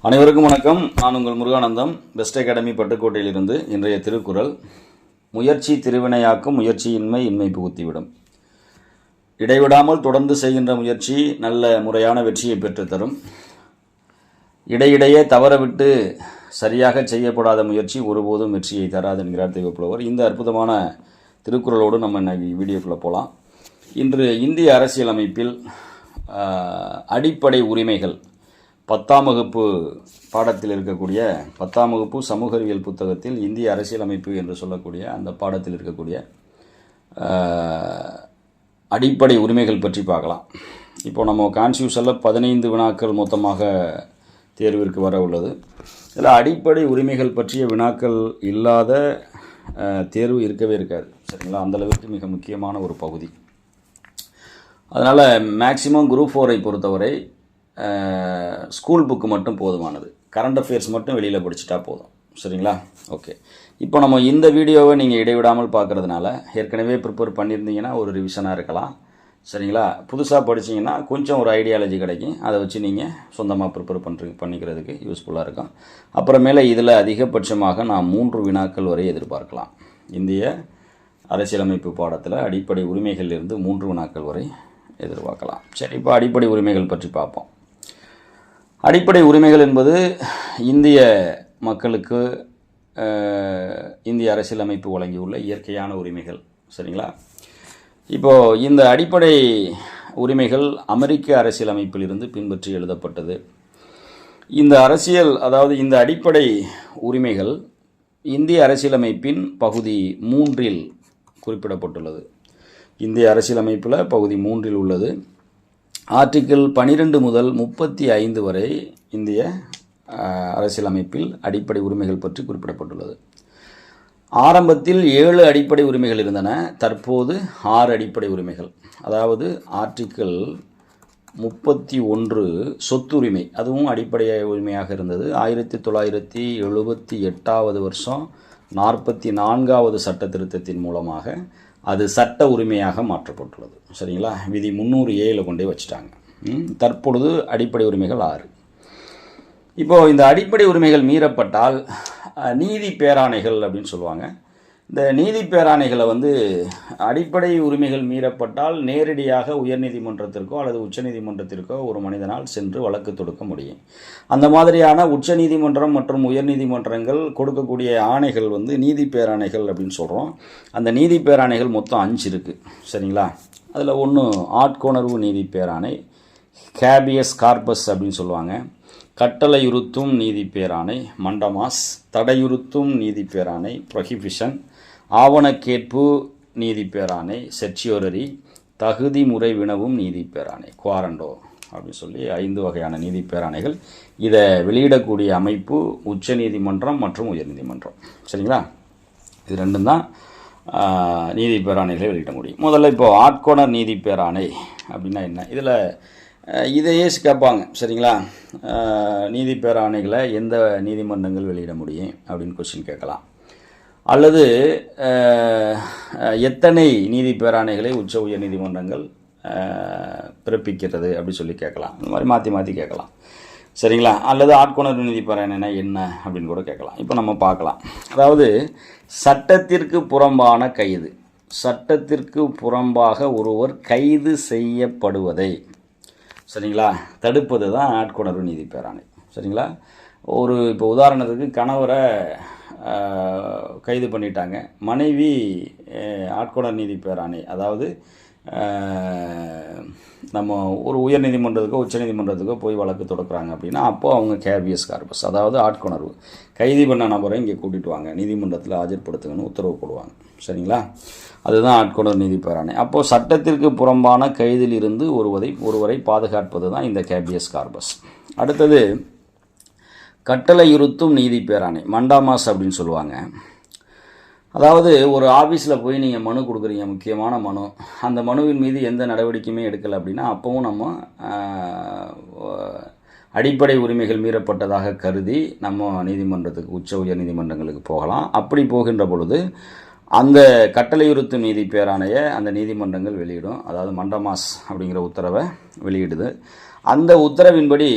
அனைவருக்கும் வணக்கம். நான் உங்கள் முருகானந்தம். Best academy பட்டுக்கோட்டையிலிருந்து. இன்றைய திருக்குறள்: முயற்சி திருவினையாக்கும், முயற்சியின்மை இன்மை புகுத்திவிடும். இடைவிடாமல் தொடர்ந்து செய்கின்ற முயற்சி நல்ல முறையான வெற்றியை பெற்றுத்தரும். இடையிடையே தவறவிட்டு சரியாக செய்யப்படாத முயற்சி ஒருபோதும் வெற்றியை தராது என்கிறார் தெய்வப்புலவர். இந்த அற்புதமான திருக்குறளோடு நம்ம இன்னைக்கு வீடியோக்குள்ளே போகலாம். இன்று இந்திய அரசியலமைப்பில் அடிப்படை உரிமைகள் 10ஆம் வகுப்பு பாடத்தில் இருக்கக்கூடிய 10ஆம் வகுப்பு சமூக அறிவியல் புத்தகத்தில் இந்திய அரசியலமைப்பு என்று சொல்லக்கூடிய அந்த பாடத்தில் இருக்கக்கூடிய அடிப்படை உரிமைகள் பற்றி பார்க்கலாம். இப்போ நம்ம கான்ஸ்டியூஷனில் 15 வினாக்கள் மொத்தமாக தேர்விற்கு வர உள்ளது. இதில் அடிப்படை உரிமைகள் பற்றிய வினாக்கள் இல்லாத தேர்வு இருக்கவே இருக்காது. சரிங்களா? அந்தளவுக்கு மிக முக்கியமான ஒரு பகுதி. அதனால் மேக்சிமம் குரூப் 4ஐ பொறுத்தவரை ஸ்கூல் புக்கு மட்டும் போதுமானது. கரண்ட் அஃபேர்ஸ் மட்டும் வெளியில் படிச்சுட்டா போதும். சரிங்களா? ஓகே. இப்போ நம்ம இந்த வீடியோவை நீங்கள் இடைவிடாமல் பார்க்குறதுனால ஏற்கனவே ப்ரிப்பேர் பண்ணியிருந்தீங்கன்னா ஒரு ரிவிஷனாக இருக்கலாம். சரிங்களா? புதுசாக படிச்சிங்கன்னா கொஞ்சம் ஒரு ஐடியாலஜி கிடைக்கும். அதை வச்சு நீங்கள் சொந்தமாக ப்ரிப்பேர் பண்ணிக்கிறதுக்கு யூஸ்ஃபுல்லாக இருக்கும். அப்புறமேல இதில் அதிகபட்சமாக நான் 3 வினாக்கள் வரை எதிர்பார்க்கலாம். இந்திய அரசியலமைப்பு பாடத்தில் அடிப்படை உரிமைகளிலிருந்து 3 வினாக்கள் வரை எதிர்பார்க்கலாம். சரி, இப்போ அடிப்படை உரிமைகள் பற்றி பார்ப்போம். அடிப்படை உரிமைகள் என்பது இந்திய மக்களுக்கு இந்திய அரசியலமைப்பு வழங்கியுள்ள இயற்கையான உரிமைகள். சரிங்களா? இப்போது இந்த அடிப்படை உரிமைகள் அமெரிக்க அரசியலமைப்பில் இருந்து பின்பற்றி எழுதப்பட்டது. இந்த அடிப்படை உரிமைகள் இந்திய அரசியலமைப்பின் பகுதி 3இல் குறிப்பிடப்பட்டுள்ளது. இந்திய அரசியலமைப்பில் பகுதி 3இல் உள்ளது. ஆர்டிக்கிள் 12 முதல் 35 வரை இந்திய அரசியலமைப்பில் அடிப்படை உரிமைகள் பற்றி குறிப்பிடப்பட்டுள்ளது. ஆரம்பத்தில் 7 அடிப்படை உரிமைகள் இருந்தன. தற்போது 6 அடிப்படை உரிமைகள். அதாவது ஆர்டிக்கிள் 31 சொத்துரிமை, அதுவும் அடிப்படை உரிமையாக இருந்தது. 1978 வருஷம் 44வது சட்ட திருத்தத்தின் மூலமாக அது சட்ட உரிமையாக மாற்றப்பட்டுள்ளது. சரிங்களா? விதி 300A கொண்டே வச்சுட்டாங்க. தற்பொழுது அடிப்படை உரிமைகள் 6. இப்போது இந்த அடிப்படை உரிமைகள் மீறப்பட்டால் நீதி பேராணைகள் அப்படின்னு சொல்லுவாங்க. இந்த நீதி பேராணைகளை அடிப்படை உரிமைகள் மீறப்பட்டால் நேரடியாக உயர்நீதிமன்றத்திற்கோ அல்லது உச்சநீதிமன்றத்திற்கோ ஒரு மனிதனால் சென்று வழக்கு தொடுக்க முடியும். அந்த மாதிரியான உச்சநீதிமன்றம் மற்றும் உயர்நீதிமன்றங்கள் கொடுக்கக்கூடிய ஆணைகள் நீதி பேராணைகள் அப்படின்னு சொல்கிறோம். அந்த நீதி பேராணைகள் மொத்தம் 5 இருக்குது. சரிங்களா? அதில் ஒன்று ஆட்கொணர்வு நீதி பேராணை, ஹேபியஸ் கார்பஸ் அப்படின்னு சொல்லுவாங்க. கட்டளையுறுத்தும் நீதி பேராணை மண்டமாஸ், தடையுறுத்தும் நீதி பேராணை ப்ரொஹிபிஷன், ஆவணக்கேட்பு நீதி பேராணை செர்ச்சியோரரி, தகுதி முறை வினவும் நீதி பேராணை குவாரண்டோ அப்படின்னு சொல்லி 5 வகையான நீதி பேராணைகள். இதை வெளியிடக்கூடிய அமைப்பு உச்ச நீதிமன்றம் மற்றும் உயர்நீதிமன்றம். சரிங்களா? இது ரெண்டும் தான் நீதி பேராணைகளை வெளியிட முடியும். முதல்ல இப்போது ஆட்கொணர் நீதி பேராணை அப்படின்னா என்ன? இதில் இதையே கேட்பாங்க. சரிங்களா? நீதி பேராணைகளை எந்த நீதிமன்றங்கள் வெளியிட முடியும் அப்படின்னு கொஸ்டின் கேட்கலாம். அல்லது எத்தனை நீதி பேராணைகளை உச்ச உயர் நீதிமன்றங்கள் பிறப்பிக்கிறது அப்படி சொல்லி கேட்கலாம். இந்த மாதிரி மாற்றி மாற்றி கேட்கலாம். சரிங்களா? அல்லது ஆட்கொணர்வு நீதி பேராணைனா என்ன அப்படின்னு கூட கேட்கலாம். இப்போ நம்ம பார்க்கலாம். அதாவது சட்டத்திற்கு புறம்பான கைது, சட்டத்திற்கு புறம்பாக ஒருவர் கைது செய்யப்படுவதை சரிங்களா தடுப்பது தான் ஆட்கொணர்வு நீதி பேராணை. சரிங்களா? இப்போ உதாரணத்துக்கு கணவரை கைது பண்ணிட்டாங்க, மனைவி ஆட்கொணர் நீதி பேராணை, அதாவது நம்ம ஒரு உயர் நீதிமன்றத்துக்கோ உச்ச நீதிமன்றத்துக்கோ போய் வழக்கு தொடுக்குறாங்க அப்படின்னா அப்போது அவங்க ஹேபியஸ் கார்பஸ், அதாவது ஆட்கொணர்வு, கைது பண்ண நபரை இங்கே கூட்டிகிட்டு வாங்க, நீதிமன்றத்தில் ஆஜர்படுத்துங்கன்னு உத்தரவு போடுவாங்க. சரிங்களா? அதுதான் ஆட்கொணர் நீதி பேராணை. அப்போது சட்டத்திற்கு புறம்பான கைதில் இருந்து ஒருவரை பாதுகாப்பது தான் இந்த ஹேபியஸ் கார்பஸ். அடுத்தது கட்டளையுறுத்தும் நீதி பேராணை மண்டாமாஸ் அப்படின்னு சொல்லுவாங்க. அதாவது ஒரு ஆஃபீஸில் போய் நீங்கள் மனு கொடுக்குறீங்க, முக்கியமான மனு, அந்த மனுவின் மீது எந்த நடவடிக்கையுமே எடுக்கலை அப்படின்னா அப்போவும் நம்ம அடிப்படை உரிமைகள் மீறப்பட்டதாக கருதி நம்ம நீதிமன்றத்துக்கு உச்ச உயர் நீதிமன்றங்களுக்கு போகலாம். அப்படி போகின்ற பொழுது அந்த கட்டளையுறுத்தும் நீதி பேராணையை அந்த நீதிமன்றங்கள் வெளியிடும். அதாவது மண்டமாஸ் அப்படிங்கிற உத்தரவை வெளியிடுது. அந்த உத்தரவின்படி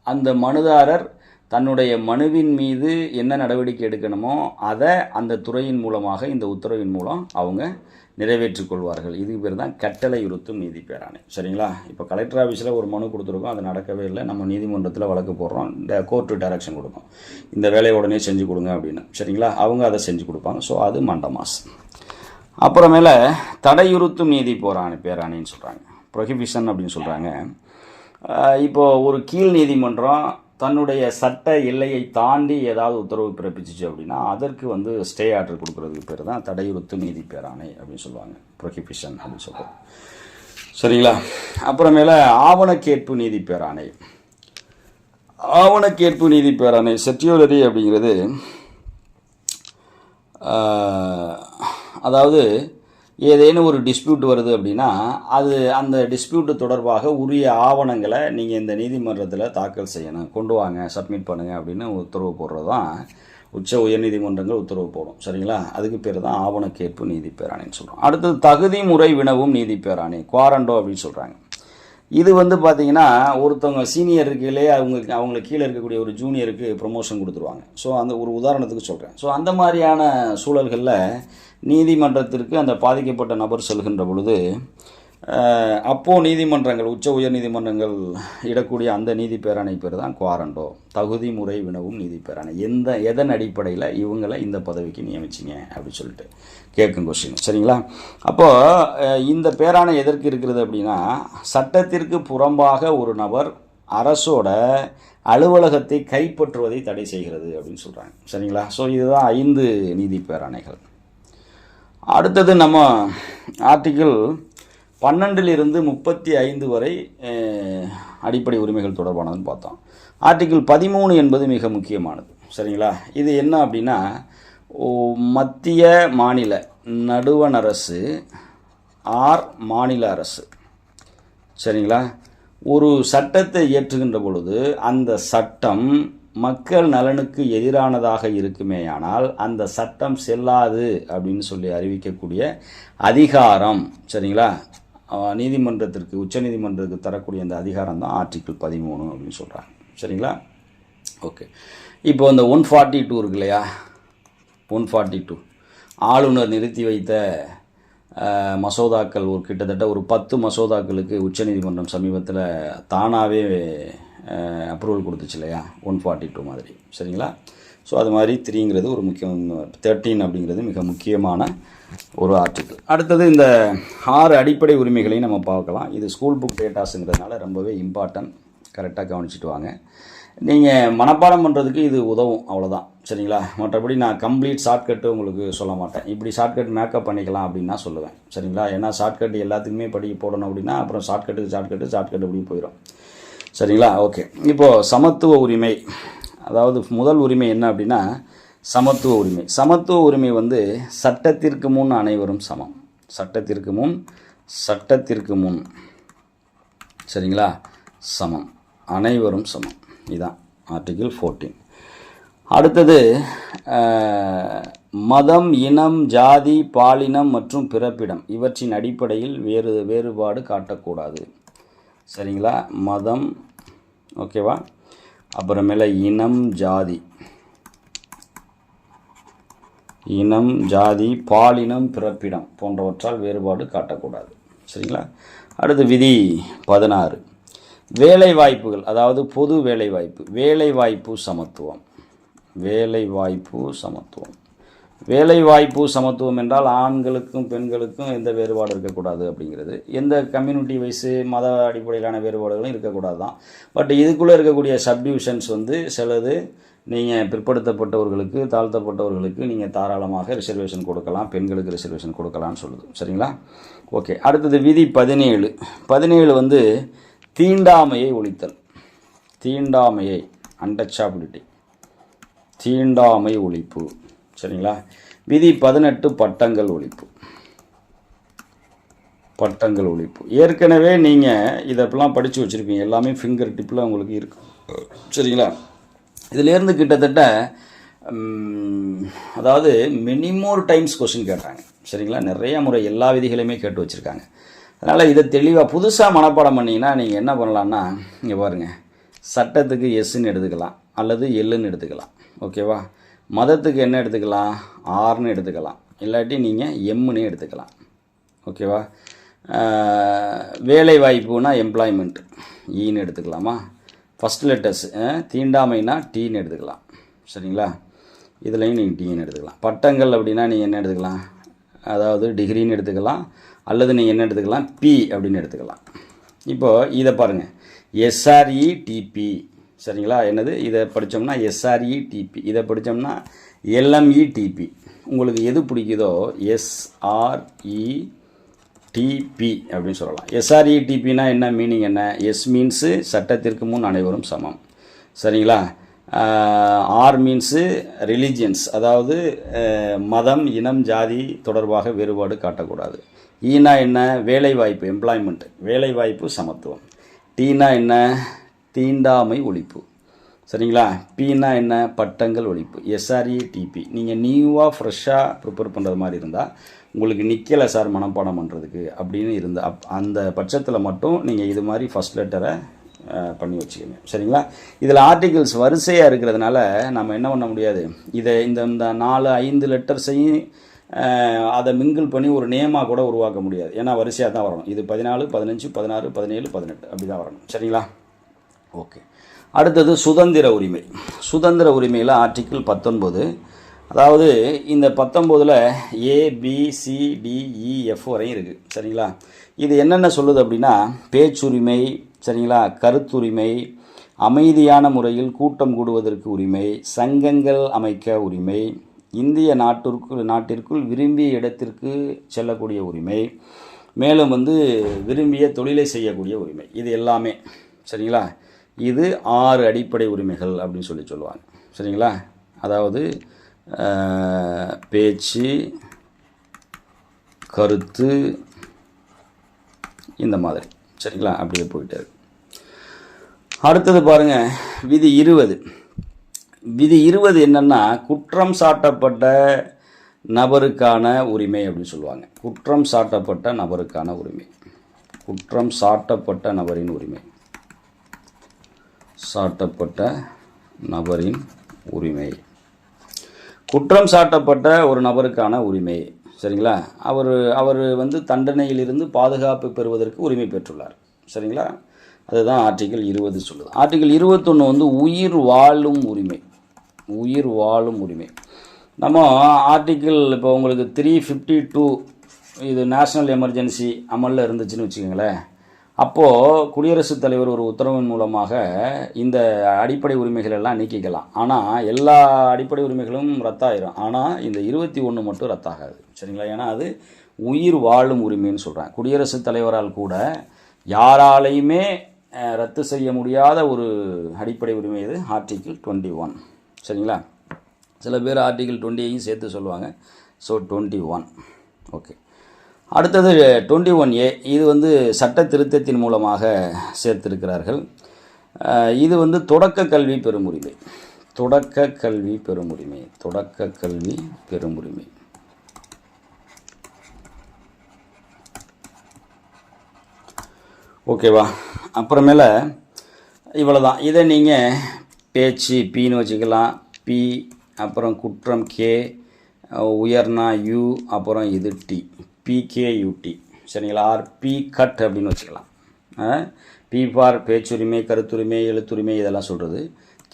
அந்த மனுதாரர் தன்னுடைய மனுவின் மீது என்ன நடவடிக்கை எடுக்கணுமோ அதை அந்த துறையின் மூலமாக இந்த உத்தரவின் மூலம் அவங்க நிறைவேற்றிக் கொள்வார்கள். இதுக்கு பேர் தான் கட்டளையுறுத்தும் நீதி பேராணை. சரிங்களா? இப்போ கலெக்டர் ஆஃபீஸில் ஒரு மனு கொடுத்துருக்கோம், அது நடக்கவே இல்லை, நம்ம நீதிமன்றத்தில் வழக்கு போடுறோம், கோர்ட்டு டைரக்ஷன் கொடுக்கும், இந்த வேலையை உடனே செஞ்சு கொடுங்க அப்படின்னு. சரிங்களா? அவங்க அதை செஞ்சு கொடுப்பாங்க. ஸோ அது மண்டமாஸ். அப்புறமேல தடையுறுத்தும் நீதி பேராணைன்னு சொல்கிறாங்க, ப்ரொஹிபிஷன் அப்படின்னு சொல்கிறாங்க. இப்போது ஒரு கீழ் நீதிமன்றம் தன்னுடைய சட்ட எல்லையை தாண்டி ஏதாவது உத்தரவு பிறப்பிச்சிச்சு அப்படின்னா அதற்கு ஸ்டே ஆர்டர் கொடுக்குறதுக்கு பேர் தான் தடையுறுத்தும் நீதி பேராணை அப்படின்னு சொல்லுவாங்க, ப்ரொஹிபிஷன் அப்படின்னு சொல்லுவாங்க. சரிங்களா? அப்புறமேல ஆவணக்கேற்பு நீதி பேராணை. ஆவணக்கேற்பு நீதி பேராணை செட்டியோலரி அப்படிங்கிறது அதாவது ஏதேனும் ஒரு டிஸ்பியூட் வருது அப்படின்னா அது அந்த டிஸ்பியூட்டு தொடர்பாக உரிய ஆவணங்களை நீங்கள் இந்த நீதிமன்றத்தில் தாக்கல் செய்யணும், கொண்டு வாங்க, சப்மிட் பண்ணுங்கள் அப்படின்னு உத்தரவு போடுறது தான் உச்ச உயர்நீதிமன்றங்கள் உத்தரவு போடும். சரிங்களா? அதுக்கு பேர் தான் ஆவணக்கேற்பு நீதி பேராணைன்னு சொல்கிறோம். அடுத்தது தகுதி முறை வினவும் நீதி பேராணை, குவாரண்டோ அப்படின்னு சொல்கிறாங்க. இது பார்த்தீங்கன்னா ஒருத்தவங்க சீனியர் இருக்கையிலே அவங்களுக்கு கீழே இருக்கக்கூடிய ஒரு ஜூனியருக்கு ப்ரொமோஷன் கொடுத்துருவாங்க. ஸோ அந்த ஒரு உதாரணத்துக்கு சொல்கிறேன். ஸோ அந்த மாதிரியான சூழல்களில் நீதிமன்றத்திற்கு அந்த பாதிக்கப்பட்ட நபர் செல்கின்ற பொழுது அப்போது நீதிமன்றங்கள் உச்ச உயர் நீதிமன்றங்கள் இடக்கூடிய அந்த நீதி பேராணை பேர் தான் குவாரண்டோ, தகுதி முறை வினவும் நீதி பேராணை. எதன் அடிப்படையில் இவங்களை இந்த பதவிக்கு நியமிச்சிங்க அப்படின்னு சொல்லிட்டு கேட்கும் கொஸ்டின். சரிங்களா? அப்போது இந்த பேராணை எதற்கு இருக்கிறது அப்படின்னா சட்டத்திற்கு புறம்பாக ஒரு நபர் அரசோட அலுவலகத்தை கைப்பற்றுவதை தடை செய்கிறது அப்படின்னு சொல்கிறாங்க. சரிங்களா? ஸோ இதுதான் 5 நீதி பேராணைகள். அடுத்தது நம்ம ஆர்டிக்கிள் 12 35 வரை அடிப்படை உரிமைகள் தொடர்பானதுன்னு பார்த்தோம். ஆர்டிக்கிள் 13 என்பது மிக முக்கியமானது. சரிங்களா? இது என்ன அப்படின்னா மத்திய மாநில நடுவண் அரசு ஆர் மாநில அரசு சரிங்களா ஒரு சட்டத்தை இயற்றுகின்ற பொழுது அந்த சட்டம் மக்கள் நலனுக்கு எதிரானதாக இருக்குமேயானால் அந்த சட்டம் செல்லாது அப்படின்னு சொல்லி அறிவிக்கக்கூடிய அதிகாரம் சரிங்களா நீதிமன்றத்திற்கு உச்ச நீதிமன்றத்துக்கு தரக்கூடிய அந்த அதிகாரம் தான் ஆர்டிக்கிள் 13 அப்படின்னு சொல்கிறாங்க. சரிங்களா? ஓகே. இப்போ இந்த 142 இருக்கு இல்லையா, 142 ஆளுநர் நிறுத்தி வைத்த மசோதாக்கள் கிட்டத்தட்ட ஒரு 10 மசோதாக்களுக்கு உச்சநீதிமன்றம் சமீபத்தில் தானாகவே அப்ரூவல் கொடுத்துச்சு இல்லையா, 142 மாதிரி. சரிங்களா? ஸோ அது மாதிரி 3ங்கிறது ஒரு முக்கியம், 13 அப்படிங்கிறது மிக முக்கியமான ஒரு ஆர்டிக்கிள். அடுத்தது இந்த 6 அடிப்படை உரிமைகளையும் நம்ம பார்க்கலாம். இது ஸ்கூல் புக் டேட்டாஸுங்கிறதுனால ரொம்பவே இம்பார்ட்டன்ட், கரெக்டாக கவனிச்சிட்டு வாங்க. நீங்கள் மனப்பாடம் பண்ணுறதுக்கு இது உதவும், அவ்வளோதான். சரிங்களா? மற்றபடி நான் கம்ப்ளீட் ஷார்ட்கட்டு உங்களுக்கு சொல்ல மாட்டேன். இப்படி ஷார்ட்கட் மேக்கப் பண்ணிக்கலாம் அப்படின்னு நான் சொல்லுவேன். சரிங்களா? ஏன்னா ஷார்ட்கட் எல்லாத்துக்குமே போடணும் அப்படின்னா அப்புறம் ஷார்ட்கட்டு இப்படி போயிடும். சரிங்களா? ஓகே. இப்போது சமத்துவ உரிமை, அதாவது முதல் உரிமை என்ன அப்படின்னா சமத்துவ உரிமை. சமத்துவ உரிமை சட்டத்திற்கு முன் அனைவரும் சமம். சட்டத்திற்கு முன் சரிங்களா சமம், அனைவரும் சமம். இதுதான் ஆர்டிகிள் 14. அடுத்தது மதம், இனம், ஜாதி, பாலினம் மற்றும் பிறப்பிடம் இவற்றின் அடிப்படையில் வேறுபாடு காட்டக்கூடாது. சரிங்களா? மதம், ஓகேவா, அப்புறமேல இனம், ஜாதி, பாலினம், பிறப்பிடம் போன்றவற்றால் வேறுபாடு காட்டக்கூடாது. சரிங்களா? அடுத்து விதி 16 வேலைவாய்ப்புகள், அதாவது பொது வேலைவாய்ப்பு சமத்துவம் என்றால் ஆண்களுக்கும் பெண்களுக்கும் எந்த வேறுபாடு இருக்கக்கூடாது அப்படிங்கிறது. எந்த கம்யூனிட்டி வைஸு மத அடிப்படையிலான வேறுபாடுகளும் இருக்கக்கூடாது தான். பட் இதுக்குள்ளே இருக்கக்கூடிய சப்டிவிஷன்ஸ் சிலது நீங்கள் பிற்படுத்தப்பட்டவர்களுக்கு, தாழ்த்தப்பட்டவர்களுக்கு நீங்கள் தாராளமாக ரிசர்வேஷன் கொடுக்கலாம், பெண்களுக்கு ரிசர்வேஷன் கொடுக்கலாம்னு சொல்லுது. சரிங்களா? ஓகே. அடுத்தது விதி 17 தீண்டாமையை ஒழித்தல். அன்டச்சபிலிட்டி, தீண்டாமை ஒழிப்பு. சரிங்களா? விதி 18 பட்டங்கள் ஒழிப்பு. ஏற்கனவே நீங்கள் இதெல்லாம் படித்து வச்சுருப்பீங்க, எல்லாமே ஃபிங்கர் டிப்பில் உங்களுக்கு இருக்கும். சரிங்களா? இதிலேருந்து கிட்டத்தட்ட அதாவது மினிமோர் டைம்ஸ் கொஸ்டின் கேட்டாங்க. சரிங்களா? நிறைய முறை எல்லா விதிகளையுமே கேட்டு வச்சுருக்காங்க. அதனால் இதை தெளிவாக புதுசாக மனப்பாடம் பண்ணிங்கன்னா நீங்கள் என்ன பண்ணலான்னா, இங்கே பாருங்கள், சட்டத்துக்கு எஸ்ன்னு எடுத்துக்கலாம் அல்லது எல்லுன்னு எடுத்துக்கலாம். ஓகேவா? மதத்துக்கு என்ன எடுத்துக்கலாம்? ஆர்னு எடுத்துக்கலாம், இல்லாட்டி நீங்கள் எம்முன்னே எடுத்துக்கலாம். ஓகேவா? வேலை வாய்ப்புனா எம்ப்ளாய்மெண்ட் ஈன்னு எடுத்துக்கலாமா? ஃபஸ்ட் லெட்டர்ஸ் தீண்டாமைனா டீன்னு எடுத்துக்கலாம். சரிங்களா? இதுலையும் நீங்கள் டீன்னு எடுத்துக்கலாம். பட்டங்கள் அப்படின்னா நீங்கள் என்ன எடுத்துக்கலாம்? அதாவது டிகிரின்னு எடுத்துக்கலாம், அல்லது நீங்கள் என்ன எடுத்துக்கலாம்? பி அப்படின்னு எடுத்துக்கலாம். இப்போது இதை பாருங்கள், எஸ்ஆர்இடிபி. சரிங்களா? என்னது இதை படித்தோம்னா எஸ்ஆர்இடிபி, இதை படித்தோம்னா எல்எம்இடிபி. உங்களுக்கு எது பிடிக்குதோ எஸ்ஆர்இடிபி அப்படின்னு சொல்லலாம். எஸ்ஆர்இடிபினா என்ன மீனிங்? என்ன? எஸ் மீன்ஸு சட்டத்திற்கு முன் அனைவரும் சமம். சரிங்களா? ஆர் மீன்ஸு ரிலிஜியன்ஸ், அதாவது மதம், இனம், ஜாதி தொடர்பாக வேறுபாடு காட்டக்கூடாது. ஈனா என்ன? வேலைவாய்ப்பு, எம்ப்ளாய்மெண்ட், வேலைவாய்ப்பு, சமத்துவம். டீனா என்ன? தீண்டாமை ஒழிப்பு. சரிங்களா? பீனா என்ன? பட்டங்கள் ஒழிப்பு. எஸ்ஆர்இடிபி. நீங்கள் நியூவாக ஃப்ரெஷ்ஷாக ப்ரிப்பேர் பண்ணுறது மாதிரி இருந்தால் உங்களுக்கு நிற்கலை சார் மனப்பாடம் பண்ணுறதுக்கு அப்படின்னு இருந்தால் அந்த பட்சத்தில் மட்டும் நீங்கள் இது மாதிரி ஃபஸ்ட் லெட்டரை பண்ணி வச்சுக்கோங்க. சரிங்களா? இதில் ஆர்டிகிள்ஸ் வரிசையாக இருக்கிறதுனால நம்ம என்ன பண்ண முடியாது, இதை இந்த 4-5 லெட்டர்ஸையும் அதை மிங்கிள் பண்ணி ஒரு நேமாக கூட உருவாக்க முடியாது. ஏன்னா வரிசையாக தான் வரணும். இது 14, 15, 16, 17, 18 அப்படி தான் வரணும். சரிங்களா? ஓகே. அடுத்தது சுதந்திர உரிமை. சுதந்திர உரிமையில் ஆர்டிக்கிள் 19. அதாவது இந்த 19ல் ABCDEF வரையும் இருக்குது. சரிங்களா? இது என்னென்ன சொல்லுது அப்படின்னா, பேச்சுரிமை, சரிங்களா, கருத்துரிமை, அமைதியான முறையில் கூட்டம் கூடுவதற்கு உரிமை, சங்கங்கள் அமைக்க உரிமை, இந்திய நாட்டிற்குள் விரும்பிய இடத்திற்கு செல்லக்கூடிய உரிமை, மேலும் விரும்பிய தொழிலை செய்யக்கூடிய உரிமை. இது எல்லாமே சரிங்களா? இது 6 அடிப்படை உரிமைகள் அப்படின்னு சொல்லுவாங்க. சரிங்களா? அதாவது பேச்சு, கருத்து, இந்த மாதிரி. சரிங்களா? அப்படியே போயிட்டே இருக்கு. அடுத்தது பாருங்கள், விதி 20. விதி 20 என்னென்னா, குற்றம் சாட்டப்பட்ட நபருக்கான உரிமை அப்படின்னு சொல்லுவாங்க. குற்றம் சாட்டப்பட்ட நபருக்கான உரிமை, குற்றம் சாட்டப்பட்ட நபரின் உரிமை, சாட்டப்பட்ட நபரின் உரிமை, குற்றம் சாட்டப்பட்ட ஒரு நபருக்கான உரிமை. சரிங்களா? அவர் தண்டனையிலிருந்து பாதுகாப்பு பெறுவதற்கு உரிமை பெற்றுள்ளார். சரிங்களா? அதுதான் ஆர்டிகிள் 20 சொல்லுது. ஆர்டிகிள் 21 உயிர் வாழும் உரிமை. உயிர் வாழும் உரிமை. நம்ம ஆர்டிகிள் இப்போ உங்களுக்கு 352 இது நேஷ்னல் எமர்ஜென்சி அமலில் இருந்துச்சுன்னு வச்சுக்கோங்களேன். அப்போது குடியரசுத் தலைவர் ஒரு உத்தரவின் மூலமாக இந்த அடிப்படை உரிமைகள் எல்லாம் நீக்கிக்கலாம். ஆனால் எல்லா அடிப்படை உரிமைகளும் ரத்தாயிரும். ஆனால் இந்த 21 மட்டும் ரத்தாகாது. சரிங்களா? ஏன்னா அது உயிர் வாழும் உரிமைன்னு சொல்கிறேன். குடியரசுத் தலைவரால் கூட யாராலையுமே ரத்து செய்ய முடியாத ஒரு அடிப்படை உரிமை இது ஆர்டிகிள் 21. சரிங்களா? சில பேர் ஆர்டிகிள் 20ஐயும் சேர்த்து சொல்லுவாங்க. ஸோ 21. ஓகே. அடுத்தது 21A. இது சட்ட திருத்தத்தின் மூலமாக சேர்த்திருக்கிறார்கள். இது தொடக்க கல்வி பெறும் உரிமை. தொடக்க கல்வி பெறும் உரிமை. தொடக்க கல்வி பெறும் உரிமை. ஓகேவா? அப்புறமேல இவ்வளோதான். இதை நீங்கள் பேச்சு பின்னு வச்சுக்கலாம். பி, அப்புறம் குற்றம் கே, உயர்னா யூ, அப்புறம் இது டி, பிகேயூடி. சரிங்களா? ஆர் பி கட் அப்படின்னு வச்சுக்கலாம். பி பார் பேச்சுரிமை, கருத்துரிமை, எழுத்துரிமை இதெல்லாம் சொல்கிறது.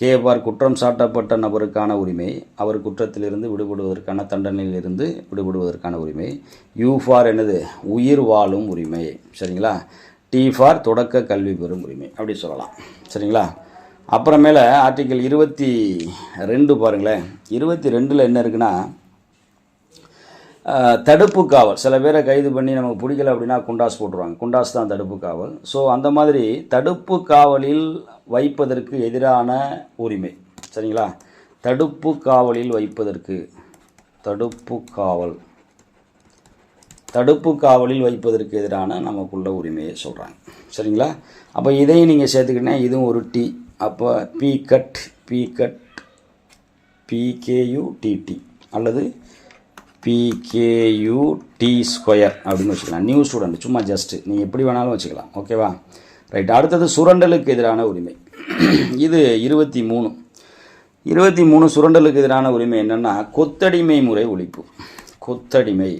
கே பார் குற்றம் சாட்டப்பட்ட நபருக்கான உரிமை, அவர் குற்றத்திலிருந்து விடுபடுவதற்கான தண்டனையிலிருந்து விடுபடுவதற்கான உரிமை. யூ ஃபார் என்னது? உயிர் வாழும் உரிமை. சரிங்களா? டி ஃபார் தொடக்க கல்வி பெறும் உரிமை அப்படி சொல்லலாம். சரிங்களா? அப்புறமேல ஆர்டிகிள் 22 பாருங்களேன். 22ல் என்ன இருக்குன்னா, தடுப்பு காவல். சில பேரை கைது பண்ணி நமக்கு பிடிக்கல அப்படின்னா குண்டாஸ் போட்டுருவாங்க. குண்டாஸ் தான் தடுப்பு காவல். ஸோ அந்த மாதிரி தடுப்பு காவலில் வைப்பதற்கு எதிரான உரிமை. சரிங்களா? தடுப்பு காவலில் வைப்பதற்கு, தடுப்பு காவலில் வைப்பதற்கு எதிரான நமக்குள்ள உரிமையை சொல்கிறாங்க. சரிங்களா? அப்போ இதையும் நீங்கள் சேர்த்துக்கிட்டீங்கன்னா இதுவும் ஒரு டி. அப்போ பி கட் பிகேயூடிடி அல்லது பிகேயூடி ஸ்கொயர் அப்படின்னு வச்சுக்கலாம். நியூ ஸ்டூடெண்ட் சும்மா ஜஸ்ட்டு நீங்கள் எப்படி வேணாலும் வச்சுக்கலாம். ஓகேவா? ரைட். அடுத்தது சுரண்டலுக்கு எதிரான உரிமை. இது 23 சுரண்டலுக்கு எதிரான உரிமை என்னென்னா கொத்தடிமை முறை ஒழிப்பு. கொத்தடிமை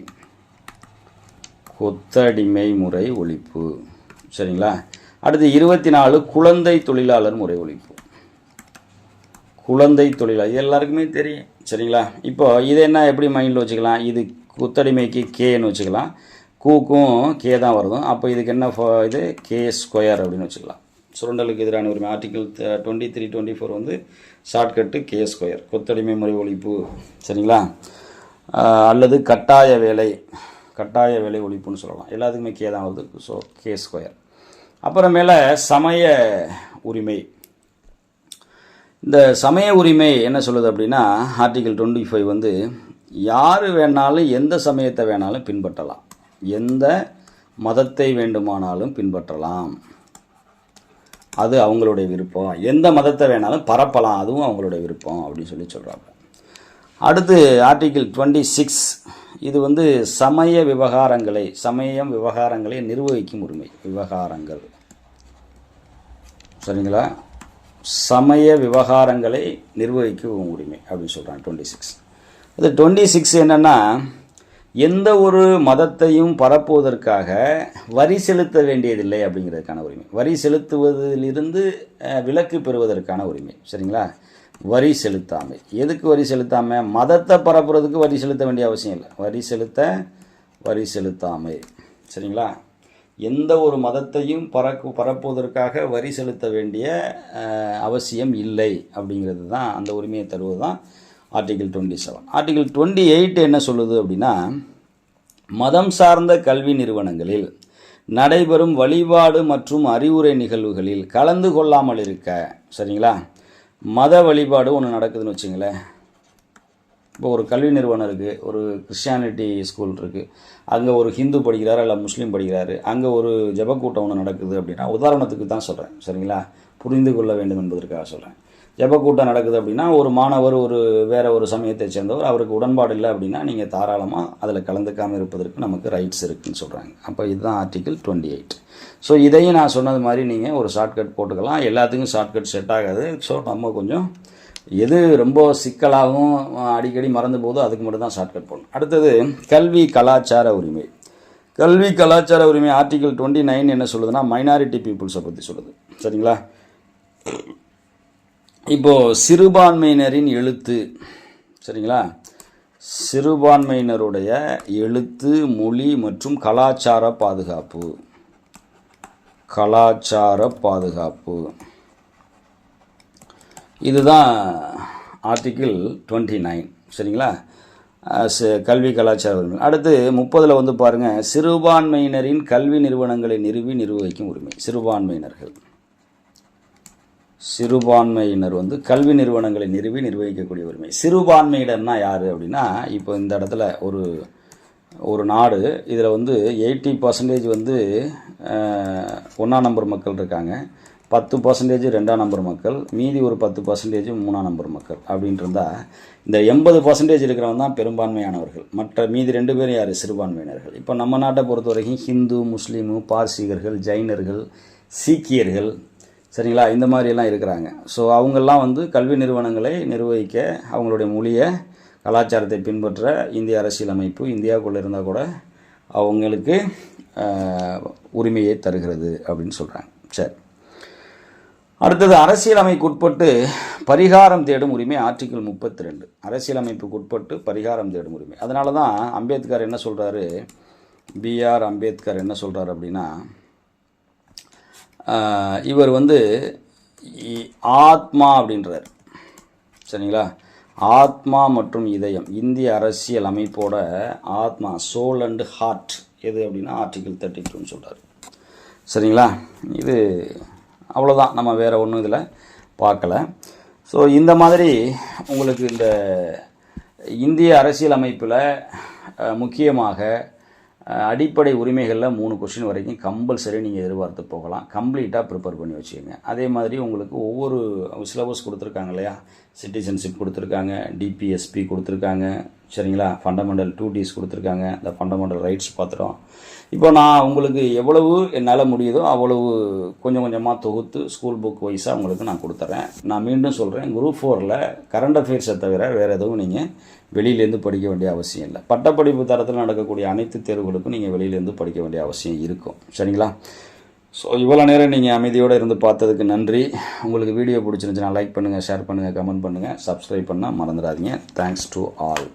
முறை ஒழிப்பு. சரிங்களா? அடுத்து 24 குழந்தை தொழிலாளர் முறை ஒழிப்பு. குழந்தை தொழிலாளர் எல்லாருக்குமே தெரியும். சரிங்களா? இப்போ இது என்ன எப்படி மைண்டில் வச்சுக்கலாம்? இது கொத்தடிமைக்கு கேன்னு வச்சுக்கலாம், கூக்கும் கே தான் வருதும். அப்போ இதுக்கு என்ன இது கே ஸ்கொயர் அப்படின்னு வச்சுக்கலாம். சுரண்டலுக்கு எதிரான உரிமை ஆர்டிகல் 23, 24 வந்து ஷார்ட்கட்டு கே ஸ்கொயர், கொத்தடிமை முறை ஒழிப்பு. சரிங்களா? அல்லது கட்டாய வேலை ஒழிப்புன்னு சொல்லலாம். எல்லாத்துக்குமே கே தான் வருது. So K square. அப்புறமேல சமய உரிமை. இந்த சமய உரிமை என்ன சொல்லுது அப்படின்னா ஆர்டிகல் 25 வந்து யார் வேணாலும் எந்த சமயத்தை வேணாலும் பின்பற்றலாம், எந்த மதத்தை வேண்டுமானாலும் பின்பற்றலாம், அது அவங்களுடைய விருப்பம். எந்த மதத்தை வேணாலும் பரப்பலாம், அதுவும் அவங்களுடைய விருப்பம் அப்படின்னு சொல்கிறாங்க. அடுத்து ஆர்டிகிள் 26 இது வந்து சமயம் விவகாரங்களை நிர்வகிக்கும் உரிமை. விவகாரங்கள். சரிங்களா? சமய விவகாரங்களை நிர்வகிக்கும் உரிமை அப்படின்னு சொல்கிறாங்க 26. அது 26 என்னென்னா எந்த ஒரு மதத்தையும் பரப்புவதற்காக வரி செலுத்த வேண்டியதில்லை அப்படிங்கிறதுக்கான உரிமை. வரி செலுத்துவதிலிருந்து விலக்கு பெறுவதற்கான உரிமை. சரிங்களா? வரி செலுத்தாமை. எதுக்கு வரி செலுத்தாமை? மதத்தை பரப்புறதுக்கு வரி செலுத்த வேண்டிய அவசியம் இல்லை. வரி செலுத்தாமை. சரிங்களா? எந்த ஒரு மதத்தையும் பரப்புவதற்காக வரி செலுத்த வேண்டிய அவசியம் இல்லை அப்படிங்கிறது தான், அந்த உரிமையை தருவது தான் ஆர்டிகிள் 27. ஆர்டிகிள் 28 என்ன சொல்லுது அப்படின்னா மதம் சார்ந்த கல்வி நிறுவனங்களில் நடைபெறும் வழிபாடு மற்றும் அறிவுரை நிகழ்வுகளில் கலந்து கொள்ளாமல் இருக்க. சரிங்களா? மத வழிபாடு ஒன்று நடக்குதுன்னு வச்சுங்களேன். இப்போ ஒரு கல்வி நிறுவனம் இருக்குது, ஒரு கிறிஸ்டியானிட்டி ஸ்கூல் இருக்குது, அங்கே ஒரு ஹிந்து படிக்கிறாரு இல்லை முஸ்லீம் படிக்கிறாரு, அங்கே ஒரு ஜபக்கூட்டம் ஒன்று நடக்குது அப்படின்னா, உதாரணத்துக்கு தான் சொல்கிறேன். சரிங்களா? புரிந்து கொள்ள வேண்டும் என்பதற்காக சொல்கிறேன். ஜபக்கூட்டம் நடக்குது அப்படின்னா ஒரு மாணவர் வேறு ஒரு சமயத்தை சேர்ந்தவர், அவருக்கு உடன்பாடு இல்லை அப்படின்னா நீங்கள் தாராளமாக அதில் கலந்துக்காமல் இருப்பதற்கு நமக்கு ரைட்ஸ் இருக்குதுன்னு சொல்கிறாங்க. அப்போ இதுதான் ஆர்டிகிள் 28. ஸோ இதையும் நான் சொன்னது மாதிரி நீங்கள் ஒரு ஷார்ட்கட் போட்டுக்கலாம். எல்லாத்துக்கும் ஷார்ட்கட் செட் ஆகாது. ஸோ நம்ம கொஞ்சம் எது ரொம்ப சிக்கலாகவும் அடிக்கடி மறந்து போதோ அதுக்கு மட்டும் தான் ஷார்ட்கட் போடணும். அடுத்தது கல்வி கலாச்சார உரிமை. கல்வி கலாச்சார உரிமை ஆர்டிகிள் 29 என்ன சொல்லுதுன்னா மைனாரிட்டி பீப்புள்ஸை பற்றி சொல்லுது. சரிங்களா? இப்போது சிறுபான்மையினரின் எழுத்து. சரிங்களா? சிறுபான்மையினருடைய எழுத்து, மொழி மற்றும் கலாச்சார பாதுகாப்பு. இதுதான் ஆர்டிகிள் 29. சரிங்களா? கல்வி கலாச்சார உரிமை. அடுத்து 30 வந்து பாருங்கள், சிறுபான்மையினரின் கல்வி நிறுவனங்களை நிர்வகிக்கும் உரிமை. சிறுபான்மையினர் வந்து கல்வி நிறுவனங்களை நிர்வகிக்கக்கூடிய உரிமை. சிறுபான்மையினர்னா யார் அப்படின்னா, இப்போ இந்த இடத்துல ஒரு நாடு, இதில் வந்து 80% வந்து 1ஆம் நம்பர் மக்கள் இருக்காங்க, 10% 2ஆம் நம்பர் மக்கள், மீதி ஒரு 10% 3ஆம் நம்பர் மக்கள் அப்படின்ட்டு இருந்தால் இந்த 80% இருக்கிறவங்க தான் பெரும்பான்மையானவர்கள். மற்ற மீதி 2 பேரும் யார்? சிறுபான்மையினர்கள். இப்போ நம்ம நாட்டை பொறுத்த வரைக்கும் ஹிந்து, முஸ்லீமு, பார்சீகர்கள், ஜைனர்கள், சீக்கியர்கள், சரிங்களா, இந்த மாதிரியெல்லாம் இருக்கிறாங்க. ஸோ அவங்கெல்லாம் வந்து கல்வி நிறுவனங்களை நிர்வகிக்க, அவங்களுடைய மொழியை கலாச்சாரத்தை பின்பற்ற இந்திய அரசியலமைப்பு இந்தியாவுக்குள்ளே இருந்தால் கூட அவங்களுக்கு உரிமையை தருகிறது அப்படின்னு சொல்கிறாங்க. சரி, அடுத்தது அரசியலமைப்புக்கு உட்பட்டு பரிகாரம் தேடும் உரிமை. ஆர்டிகிள் 32 அரசியலமைப்புக்கு உட்பட்டு பரிகாரம் தேடும் உரிமை. அதனால தான் அம்பேத்கர் என்ன சொல்கிறாரு, B.R. அம்பேத்கர் என்ன சொல்கிறார் அப்படின்னா, இவர் வந்து ஆத்மா அப்படின்றார். சரிங்களா? ஆத்மா மற்றும் இதயம், இந்திய அரசியல் அமைப்போட ஆத்மா, சோல் அண்ட் ஹார்ட் எது அப்படின்னா ஆர்டிகிள் 32ன்னு சொல்கிறார். சரிங்களா? இது அவ்வளோதான், நம்ம வேறு ஒன்றும் இதில் பார்க்கல. ஸோ இந்த மாதிரி உங்களுக்கு இந்த இந்திய அரசியல் அமைப்பில் முக்கியமாக அடிப்படை உரிமைகளில் 3 கொஸ்டின் வரைக்கும் கம்பல்சரி நீங்கள் எதிர்பார்த்து போகலாம். கம்ப்ளீட்டாக ப்ரிப்பேர் பண்ணி வச்சுக்கோங்க. அதே மாதிரி உங்களுக்கு ஒவ்வொரு சிலபஸ் கொடுத்துருக்காங்க இல்லையா, சிட்டிசன்ஷிப் கொடுத்துருக்காங்க, டிபிஎஸ்பி கொடுத்துருக்காங்க, சரிங்களா. ஃபண்டமெண்டல் 2Ds கொடுத்துருக்காங்க, இந்த ஃபண்டமெண்டல் ரைட்ஸ் பார்த்துட்டோம். இப்போ நான் உங்களுக்கு எவ்வளவு என்னால் முடியுதோ அவ்வளவு கொஞ்சம் கொஞ்சமாக தொகுத்து ஸ்கூல் புக் வைஸாக உங்களுக்கு நான் கொடுத்துட்றேன். நான் மீண்டும் சொல்கிறேன், குரூப் 4ல் கரண்ட் அஃபேர்ஸை தவிர வேறு எதுவும் நீங்கள் வெளியிலேருந்து படிக்க வேண்டிய அவசியம் இல்லை. பட்டப்படிப்பு தரத்தில் நடக்கக்கூடிய அனைத்து தேர்வுகளுக்கும் நீங்கள் வெளியிலேருந்து படிக்க வேண்டிய அவசியம் இருக்கும். சரிங்களா. ஸோ இவ்வளோ நேரம் நீங்கள் அமைதியோடு இருந்து பார்த்ததுக்கு நன்றி. உங்களுக்கு வீடியோ பிடிச்சிருந்துச்சுன்னா லைக் பண்ணுங்கள், ஷேர் பண்ணுங்கள், கமெண்ட் பண்ணுங்கள், சப்ஸ்கிரைப் பண்ணால் மறந்துடாதீங்க. Thanks to all.